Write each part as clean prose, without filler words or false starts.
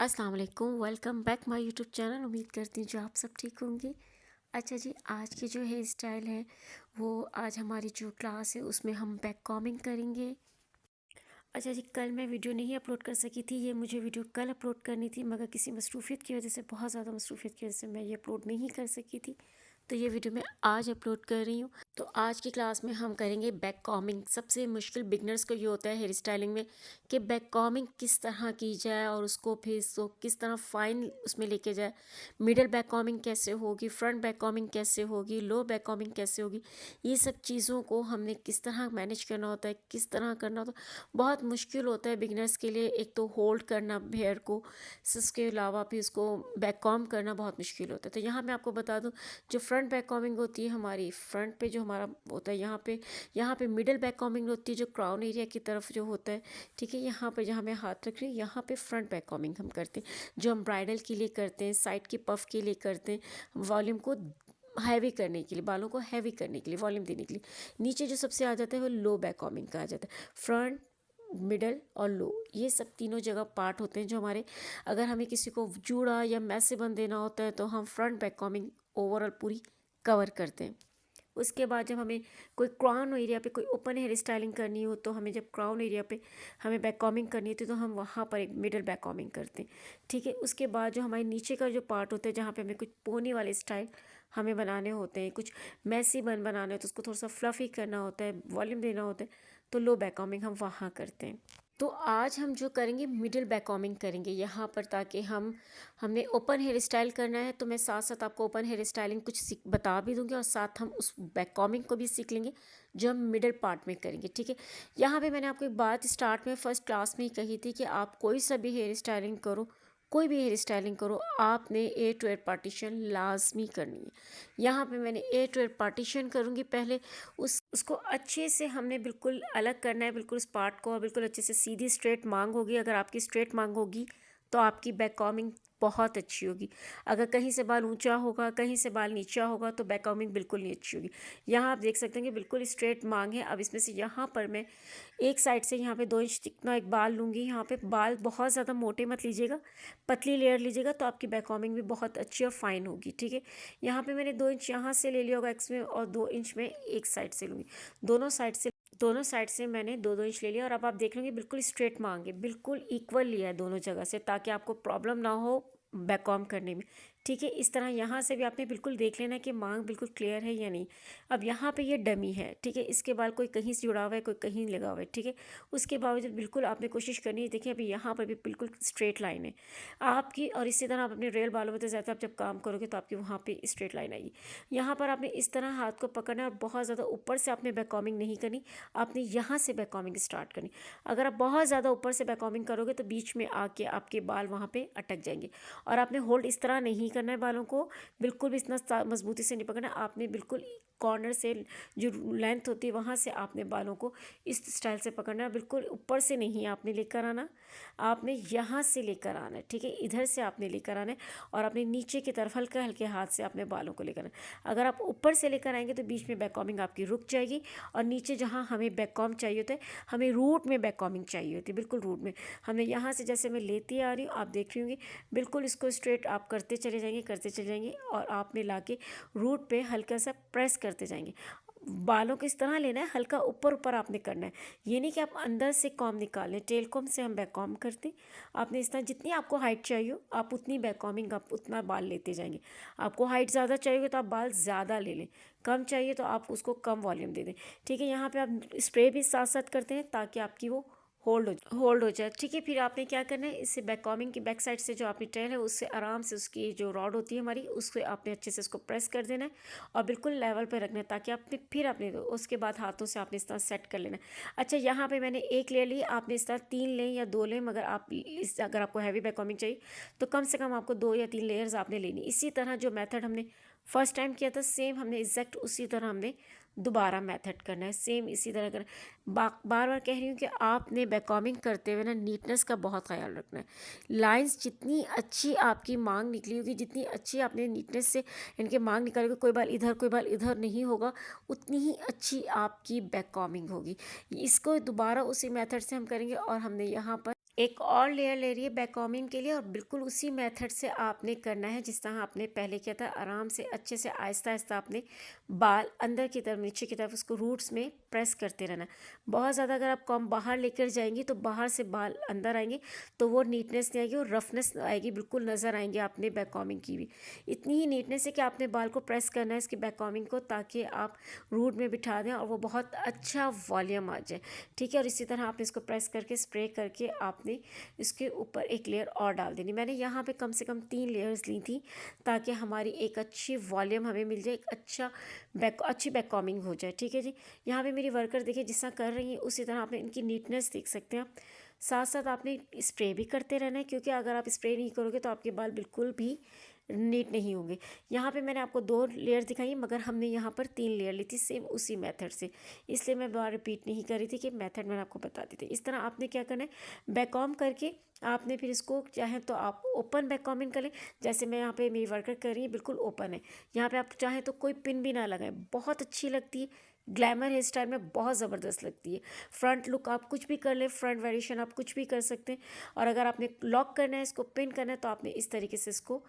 अस्सलाम वालेकुम, welcome back my YouTube channel. उम्मीद करती हूँ जो आप सब ठीक होंगे। अच्छा जी, आज की जो हेयर स्टाइल है वो आज हमारी जो क्लास है उसमें हम बैक कॉमिंग करेंगे। अच्छा जी, कल मैं वीडियो नहीं अपलोड कर सकी थी। ये मुझे वीडियो कल अपलोड करनी थी, मगर किसी मसरूफ़ियत की वजह से, बहुत ज़्यादा मसरूफ़ियत की वजह से मैं ये अपलोड नहीं कर सकी थी। तो ये वीडियो मैं आज अपलोड कर रही हूँ। तो आज की क्लास में हम करेंगे बैक कॉमिंग। सबसे मुश्किल बिगनर्स को ये होता है हेयर स्टाइलिंग में कि बैक कॉमिंग किस तरह की जाए और उसको फिर इसको किस तरह फाइन उसमें लेके जाए। मिडल बैक कॉमिंग कैसे होगी, फ्रंट बैक कॉमिंग कैसे होगी, लो बैक कॉमिंग कैसे होगी, ये सब चीज़ों को हमने किस तरह मैनेज करना होता है, किस तरह करना होता है। बहुत मुश्किल होता है बिगनर्स के लिए। एक तो होल्ड करना हेयर को, इसके अलावा फिर उसको बैक कॉम करना बहुत मुश्किल होता है। तो यहाँ मैं आपको बता दूँ, जो फ्रंट बैक कॉमिंग होती है हमारी, फ्रंट पे जो हमारा होता है, यहाँ पे मिडल बैक कॉमिंग होती है जो क्राउन एरिया की तरफ जो होता है। ठीक है, यहाँ पे जहाँ मैं हाथ रख रही हूँ यहाँ पे फ्रंट बैक कॉमिंग हम करते हैं, जो हम ब्राइडल के लिए करते हैं, साइड के पफ के लिए करते हैं, वॉल्यूम को हैवी करने के लिए, बालों को हैवी करने के लिए, वॉल्यूम देने के लिए। नीचे जो सबसे आ जाता है वो लो बैक कॉमिंग कहा जाता है। फ्रंट, मिडल और लो, ये सब तीनों जगह पार्ट होते हैं जो हमारे, अगर हमें किसी को जूड़ा या मैसे बन देना होता है तो हम फ्रंट बैक कॉमिंग ओवरऑल पूरी कवर करते हैं। उसके बाद जब हमें कोई क्राउन एरिया पे कोई ओपन हेयर स्टाइलिंग करनी हो, तो हमें जब क्राउन एरिया पे हमें बैक कॉमिंग करनी होती है तो हम वहाँ पर एक मिडल बैक कॉमिंग करते हैं। ठीक है, उसके बाद जो हमारे नीचे का जो पार्ट होता है जहाँ पे हमें कुछ पोनी वाले स्टाइल हमें बनाने होते हैं, कुछ मैसी बनाने होते हैं, उसको थोड़ा सा फ्लफ़ी करना होता है, वॉल्यूम देना होता है, तो लो बैक कॉमिंग हम वहाँ करते हैं। तो आज हम जो करेंगे मिडिल बैक कॉमिंग करेंगे यहाँ पर, ताकि हमने ओपन हेयर स्टाइल करना है तो मैं साथ साथ आपको ओपन हेयर स्टाइलिंग कुछ सीख बता भी दूंगी, और साथ हम उस बैक कॉमिंग को भी सीख लेंगे जो हम मिडिल पार्ट में करेंगे। ठीक है, यहाँ पे मैंने आपको एक बात स्टार्ट में फर्स्ट क्लास में ही कही थी कि आप कोई सा भी हेयर स्टाइलिंग करो, कोई भी हेयर स्टाइलिंग करो, आपने ए टू एड पार्टीशन लाजमी करनी है। यहाँ पे मैंने ए टू एड पार्टीशन करूँगी पहले, उसको अच्छे से हमने बिल्कुल अलग करना है, बिल्कुल उस पार्ट को, और बिल्कुल अच्छे से सीधी स्ट्रेट मांग होगी। अगर आपकी स्ट्रेट मांग होगी तो आपकी बैक कॉमिंग बहुत अच्छी होगी। अगर कहीं से बाल ऊंचा होगा, कहीं से बाल नीचा होगा, तो बैक कॉमिंग बिल्कुल नहीं अच्छी होगी। यहाँ आप देख सकते हैं कि बिल्कुल स्ट्रेट मांग है। अब इसमें से यहाँ पर मैं एक साइड से यहाँ पे 2 इंच जितना एक बाल लूँगी। यहाँ पे बाल बहुत ज़्यादा मोटे मत लीजिएगा, पतली लेयर लीजिएगा, तो आपकी बैक कॉमिंग भी बहुत अच्छी और फाइन होगी। ठीक है, यहाँ पे मैंने 2 इंच यहाँ से ले लिया होगा एक्स में, और 2 इंच में एक साइड से लूँगी। दोनों साइड से मैंने 2-2 इंच ले लिया, और अब आप देख लेंगे बिल्कुल स्ट्रेट मांगे, बिल्कुल इक्वल लिया है दोनों जगह से, ताकि आपको प्रॉब्लम ना हो बैक कॉम करने में। ठीक है, इस तरह यहाँ से भी आपने बिल्कुल देख लेना कि मांग बिल्कुल क्लियर है या नहीं। अब यहाँ पे ये डमी है। ठीक है, इसके बाल कोई कहीं से जुड़ा हुआ है, कोई कहीं लगा हुआ है। ठीक है, उसके बावजूद बिल्कुल आपने कोशिश करनी है। देखिए अभी यहाँ पर भी बिल्कुल स्ट्रेट लाइन है आपकी, और इसी तरह आप अपने रियल बालों में तो ज़्यादा आप जब काम करोगे तो आपकी वहाँ पे स्ट्रेट लाइन आएगी। यहाँ पर आपने इस तरह हाथ को पकड़ना है, और बहुत ज़्यादा ऊपर से आपने बैक कॉमिंग नहीं करनी, आपने यहाँ से बैक कॉमिंग स्टार्ट करनी। अगर आप बहुत ज़्यादा ऊपर से बैक कॉमिंग करोगे तो बीच में आके आपके बाल वहाँ पे अटक जाएंगे, और आपने होल्ड इस तरह नहीं करना है बालों को, बिल्कुल भी इतना मजबूती से नहीं पकड़ना। आपने बिल्कुल कॉर्नर से जो लेंथ होती है वहाँ से आपने बालों को इस स्टाइल से पकड़ना है, बिल्कुल ऊपर से नहीं आपने लेकर आना, आपने यहाँ से लेकर आना है। ठीक है, इधर से आपने लेकर आना है, और अपने नीचे की तरफ हल्के हल्के हाथ से अपने बालों को लेकर आना है। अगर आप ऊपर से लेकर आएंगे तो बीच में बैक कॉमिंग आपकी रुक जाएगी, और नीचे जहाँ हमें बैक कॉम चाहिए होता है, हमें रूट में बैक कॉमिंग चाहिए होती है, बिल्कुल रूट में। हमें यहाँ से जैसे मैं लेती आ रही हूँ, आप देख रही होंगी, बिल्कुल इसको स्ट्रेट आप करते चले जाएंगे, करते चले जाएंगे, और आपने लाके रूट पे हल्का सा प्रेस करते जाएंगे। बालों को इस तरह लेना है, हल्का ऊपर ऊपर आपने करना है। ये नहीं कि आप अंदर से कॉम निकाल लें। टेल कॉम से हम बैक कॉम करते हैं। आपने इस तरह जितनी आपको हाइट चाहिए हो, आप उतनी बैक कॉमिंग, आप उतना बाल लेते जाएंगे। आपको हाइट ज़्यादा चाहिए तो आप बाल ज़्यादा ले लें, कम चाहिए तो आप उसको कम वॉल्यूम दे दें। ठीक है, यहाँ पे आप स्प्रे भी साथ साथ करते हैं ताकि आपकी वो होल्ड हो जाए। ठीक है, फिर आपने क्या करना है, इससे बैक कॉमिंग की बैक साइड से जो आपकी टेल है उससे आराम से उसकी जो रॉड होती है हमारी, उससे आपने अच्छे से उसको प्रेस कर देना है, और बिल्कुल लेवल पे रखना है, ताकि आपने फिर आपने उसके बाद हाथों से आपने इस तरह सेट कर लेना है। अच्छा, यहाँ पे मैंने एक ले ली, आपने इस तरह 3 लें या 2 लें, मगर अगर आपको हैवी बैक कॉमिंग चाहिए तो कम से कम आपको 2 या 3 लेयर्स आपने लेनी। इसी तरह जो मेथड हमने फर्स्ट टाइम किया था, सेम हमने एग्जैक्ट उसी तरह हमने दोबारा मेथड करना है, सेम इसी तरह करना है। बार बार कह रही हूँ कि आपने बैक कॉमिंग करते हुए ना नीटनेस का बहुत ख्याल रखना है। लाइंस जितनी अच्छी आपकी मांग निकली होगी, जितनी अच्छी आपने नीटनेस से इनके मांग निकालोगे, कोई बाल इधर कोई बाल इधर नहीं होगा, उतनी ही अच्छी आपकी बैक कॉमिंग होगी। इसको दोबारा उसी मेथड से हम करेंगे, और हमने यहाँ पर एक और लेयर ले रही है बैक कॉम्बिंग के लिए, और बिल्कुल उसी मेथड से आपने करना है जिस तरह आपने पहले किया था। आराम से अच्छे से आहिस्ता आहिस्ता आपने बाल अंदर की तरफ, नीचे की तरफ उसको रूट्स में प्रेस करते रहना है। बहुत ज़्यादा अगर आप कॉम्ब बाहर लेकर जाएंगी तो बाहर से बाल अंदर आएंगे, तो वो नीटनेस नहीं आएगी और रफनेस आएगी, बिल्कुल नज़र आएंगे आपने बैक कॉम्बिंग की भी। इतनी ही नीटनेस है कि आपने बाल को प्रेस करना है इसकी बैक कॉम्बिंग को, ताकि आप रूट में बिठा दें और वो बहुत अच्छा वॉल्यूम आ जाए। ठीक है, और इसी तरह आपने इसको प्रेस करके स्प्रे करके आपने इसके ऊपर एक लेयर और डाल देनी। मैंने यहाँ पे कम से कम 3 लेयर्स ली थी, ताकि हमारी एक अच्छी वॉल्यूम हमें मिल जाए, एक अच्छी बैक कॉम्बिंग हो जाए। ठीक है जी, यहाँ पे मेरी वर्कर देखिए जिस तरह कर रही है उसी तरह आपने इनकी नीटनेस देख सकते हैं आप। साथ साथ आपने स्प्रे भी करते रहना है, क्योंकि अगर आप स्प्रे नहीं करोगे तो आपके बाल बिल्कुल भी नीट नहीं होंगे। यहाँ पे मैंने आपको 2 लेयर दिखाई, मगर हमने यहाँ पर 3 लेयर ली थी सेम उसी मेथड से, इसलिए मैं बार रिपीट नहीं कर रही थी कि मेथड मैंने आपको बता दी थी। इस तरह आपने क्या करना है, बैक कॉम्ब करके आपने फिर इसको चाहे तो आप ओपन बैक कॉम्बिंग कर लें, जैसे मैं यहाँ पे मेरी वर्कर कर रही है बिल्कुल ओपन है। यहाँ पे आप चाहें तो कोई पिन भी ना लगाएं, बहुत अच्छी लगती है, ग्लैमर हेयर स्टाइल में बहुत ज़बरदस्त लगती है। फ्रंट लुक आप कुछ भी कर लें, फ्रंट वेरिएशन आप कुछ भी कर सकते हैं। और अगर आपने लॉक करना है, इसको पिन करना है, तो आपने इस तरीके से इसको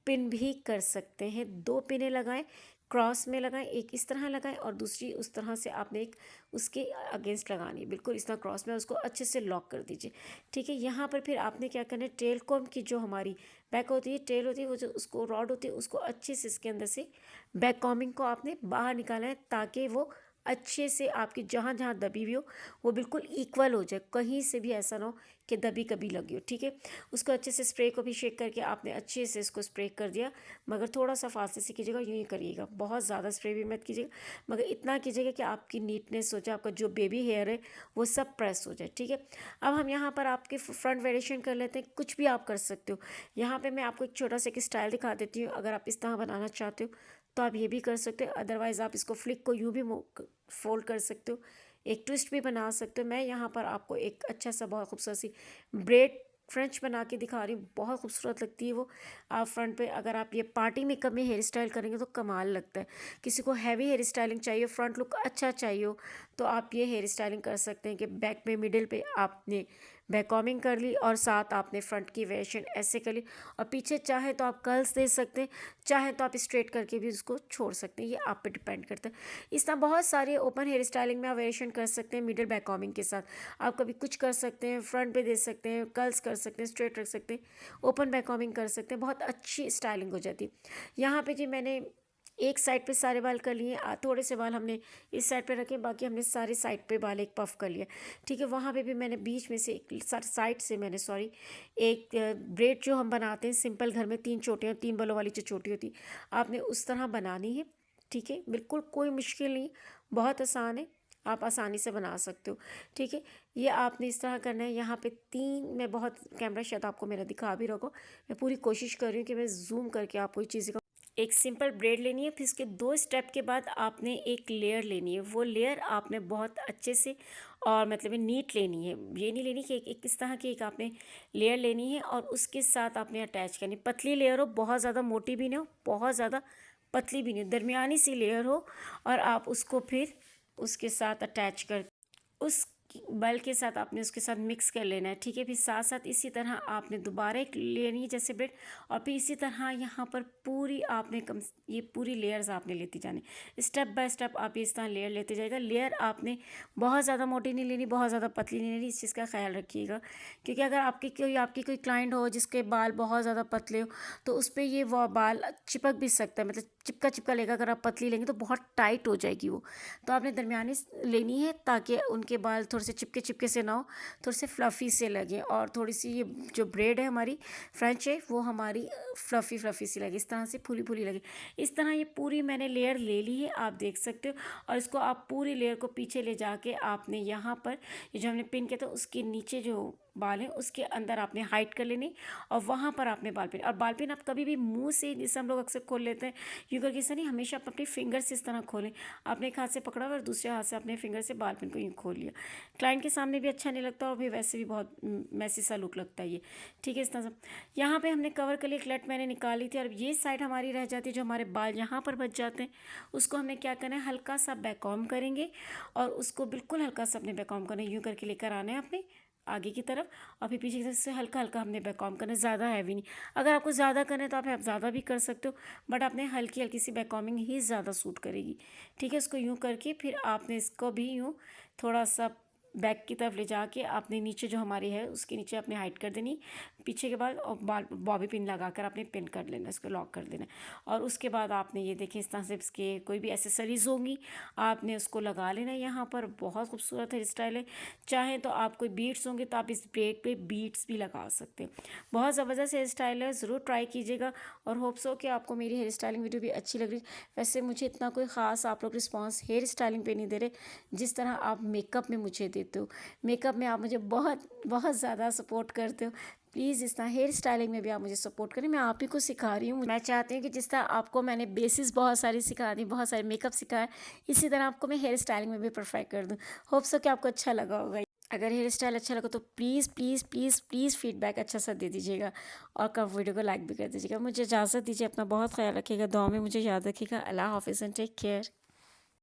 पिन भी कर सकते हैं। 2 पिनें लगाएं, क्रॉस में लगाएं, एक इस तरह लगाएं और दूसरी उस तरह से आपने एक उसके अगेंस्ट लगानी है, बिल्कुल इस तरह क्रॉस में, उसको अच्छे से लॉक कर दीजिए। ठीक है, यहाँ पर फिर आपने क्या करना है, टेल कॉम्ब की जो हमारी बैक होती है, टेल होती है, वो जो उसको रॉड होती है, उसको अच्छे से इसके अंदर से बैक कॉम्बिंग को आपने बाहर निकालना है, ताकि वो अच्छे से आपकी जहाँ जहाँ दबी हुई हो वो बिल्कुल इक्वल हो जाए, कहीं से भी ऐसा ना हो कि दबी कभी लगी हो। ठीक है, उसको अच्छे से स्प्रे को भी शेक करके आपने अच्छे से इसको स्प्रे कर दिया, मगर थोड़ा सा फास्ट से कीजिएगा, यूँ ही करिएगा, बहुत ज़्यादा स्प्रे भी मत कीजिएगा, मगर इतना कीजिएगा कि आपकी नीटनेस हो जाए, आपका जो बेबी हेयर है वो सब प्रेस हो जाए। ठीक है, अब हम यहाँ पर आपके फ्रंट वेरिएशन कर लेते हैं, कुछ भी आप कर सकते हो। यहाँ पर मैं आपको एक छोटा सा एक स्टाइल दिखा देती हूँ, अगर आप इस तरह बनाना चाहते हो तो आप ये भी कर सकते हो, अदरवाइज़ आप इसको फ्लिक को यूँ भी फोल्ड कर सकते हो, एक ट्विस्ट भी बना सकते हो। मैं यहाँ पर आपको एक अच्छा सा बहुत खूबसूरत सी ब्रेड फ्रेंच बना के दिखा रही हूँ, बहुत खूबसूरत लगती है वो। आप फ्रंट पे अगर आप ये पार्टी मेकअप में हेयर स्टाइल करेंगे तो कमाल लगता है। किसी को हैवी हेयर स्टाइलिंग चाहिए, फ्रंट लुक अच्छा चाहिए हो, तो आप ये हेयर स्टाइलिंग कर सकते हैं कि बैक में मिडिल पे आपने बैक कॉम्बिंग कर ली और साथ आपने फ्रंट की वेरिएशन ऐसे कर ली, और पीछे चाहे तो आप कर्ल्स दे सकते हैं, चाहे तो आप स्ट्रेट करके भी उसको छोड़ सकते हैं, ये आप पे डिपेंड करता है। इस तरह बहुत सारे ओपन हेयर स्टाइलिंग में आप वेरिएशन कर सकते हैं मिडिल बैक कॉम्बिंग के साथ। आप कभी कुछ कर सकते हैं, फ्रंट पे दे सकते हैं, कर्ल्स कर सकते हैं, स्ट्रेट रख सकते हैं, ओपन बैक कॉम्बिंग कर सकते हैं, बहुत अच्छी स्टाइलिंग हो जाती है। यहाँ पे जी मैंने एक साइड पे सारे बाल कर लिए, थोड़े से बाल हमने इस साइड पे रखे, बाकी हमने सारे साइड पे बाल एक पफ कर लिया। ठीक है, वहाँ पे भी मैंने बीच में से एक साइड से मैंने एक ब्रेड जो हम बनाते हैं सिंपल घर में, 3 चोटियाँ, 3 बलों वाली जो चोटी होती आपने उस तरह बनानी है। ठीक है, बिल्कुल कोई मुश्किल नहीं, बहुत आसान है, आप आसानी से बना सकते हो। ठीक है, ये आपने इस तरह करना है। यहाँ पे 3 मैं बहुत कैमरा शायद आपको मेरा दिखा भी रखो, मैं पूरी कोशिश कर रही हूँ कि मैं जूम करके आपको ये चीज़ें। एक सिंपल ब्रेड लेनी है, फिर इसके 2 स्टेप के बाद आपने एक लेयर लेनी है, वो लेयर आपने बहुत अच्छे से और मतलब नीट लेनी है, ये नहीं लेनी कि एक इस तरह की एक आपने लेयर लेनी है और उसके साथ आपने अटैच करनी। पतली लेयर हो, बहुत ज़्यादा मोटी भी नहीं हो, बहुत ज़्यादा पतली भी नहीं हो, दरमियानी सी लेयर हो, और आप उसको फिर उसके साथ अटैच कर उस बल के साथ आपने उसके साथ मिक्स कर लेना है। ठीक है, फिर साथ साथ इसी तरह आपने दोबारा एक लेनी है जैसे ब्रेड, और फिर इसी तरह यहाँ पर पूरी आपने ये पूरी लेयर्स आपने लेती जानी, स्टेप बाय स्टेप आप इस तरह लेयर लेते जाएगा। लेयर आपने बहुत ज़्यादा मोटी नहीं लेनी, बहुत ज़्यादा पतली नहीं लेनी, इस चीज़ का ख्याल रखिएगा, क्योंकि अगर आपकी कोई क्लाइंट हो जिसके बाल बहुत ज़्यादा पतले हो तो उस पर ये वो बाल चिपक भी सकता है, मतलब चिपका चिपका लेगा। अगर आप पतली लेंगे तो बहुत टाइट हो जाएगी वो, तो आपने दरमियानी लेनी है ताकि उनके बाल थोड़े से चिपके चिपके से ना हो, थोड़े से फ्लफ़ी से लगे, और थोड़ी सी ये जो ब्रेड है हमारी फ्रेंच है वो हमारी फ्लफ़ी फ्लफ़ी सी लगे, इस तरह से फूली फूली लगे। इस तरह ये पूरी मैंने लेयर ले ली है, आप देख सकते हो, और इसको आप पूरी लेयर को पीछे ले जाके आपने यहाँ पर ये जो हमने पिन किया था उसके नीचे जो बाल है उसके अंदर आपने हाइट कर लेनी, और वहाँ पर आपने बाल पिन, और बाल पिन आप कभी भी मुंह से, जैसे हम लोग अक्सर खोल लेते हैं यूँ करके, ऐसा नहीं, हमेशा आप अपने फिंगर से इस तरह खोलें। आपने एक हाथ से पकड़ा और दूसरे हाथ से अपने फिंगर से बाल पिन को यूँ खोल लिया। क्लाइंट के सामने भी अच्छा नहीं लगता और भी वैसे भी बहुत मैसी सा लुक लगता है ये। ठीक है, इस तरह से यहाँ पे हमने कवर के लिए क्लट मैंने निकाली थी, और ये साइड हमारी रह जाती है, जो हमारे बाल यहाँ पर बच जाते हैं उसको हमें क्या करना है, हल्का सा बैक कॉम्ब करेंगे, और उसको बिल्कुल हल्का सा अपने बैक कॉम्ब करना है, यूँ करके लेकर आना है अपने, आगे की तरफ और फिर पीछे की तरफ से हल्का हल्का हमने बैक कॉम्ब करना है, ज़्यादा हैवी नहीं। अगर आपको ज़्यादा करना है तो आप ज़्यादा भी कर सकते हो, बट आपने हल्की हल्की सी बैक कॉम्बिंग ही ज़्यादा सूट करेगी। ठीक है, इसको यूँ करके फिर आपने इसको भी यूँ थोड़ा सा बैक की तरफ ले जाके आपने नीचे जो हमारी है उसके नीचे अपने हाइट कर देनी पीछे के बाद, और बॉबी पिन लगाकर आपने पिन कर लेना, इसको लॉक कर देना। और उसके बाद आपने ये देखें इस तरह से इसके कोई भी एसेसरीज़ होंगी आपने उसको लगा लेना। यहाँ पर बहुत खूबसूरत हेयर स्टाइल है। चाहे तो आप कोई बीट्स होंगे तो आप इस ब्रेड पे बीट्स भी लगा सकते हैं। बहुत ज़बरदस्त हेयर स्टाइल है, ज़रूर ट्राई कीजिएगा और होप्स हो कि आपको मेरी हेयर स्टाइलिंग वीडियो भी अच्छी लग रही। वैसे मुझे इतना कोई ख़ास आप लोग रिस्पॉन्स हेयर स्टाइलिंग पे नहीं दे रहे जिस तरह आप मेकअप में मुझे देते हो। मेकअप में आप मुझे बहुत बहुत ज़्यादा सपोर्ट करते हो। प्लीज़ इस तरह हेयर स्टाइलिंग में भी आप मुझे सपोर्ट करें। मैं आप ही को सिखा रही हूँ। मैं चाहती हूँ कि जिस तरह आपको मैंने बेसिस बहुत सारी सिखा दी, बहुत सारे मेकअप सिखाया, इसी तरह आपको मैं हेयर स्टाइलिंग में भी परफेक्ट कर दूँ। होप्स हो कि आपको अच्छा लगा होगा। अगर हेयर स्टाइल अच्छा लगा तो please please please please feedback अच्छा सा दे दीजिएगा और कब वीडियो को लाइक भी कर दीजिएगा। मुझे इजाज़त दीजिए, अपना बहुत ख्याल रखिएगा, दुआ में मुझे याद रखिएगा। अल्लाह हाफिज़ एंड टेक केयर।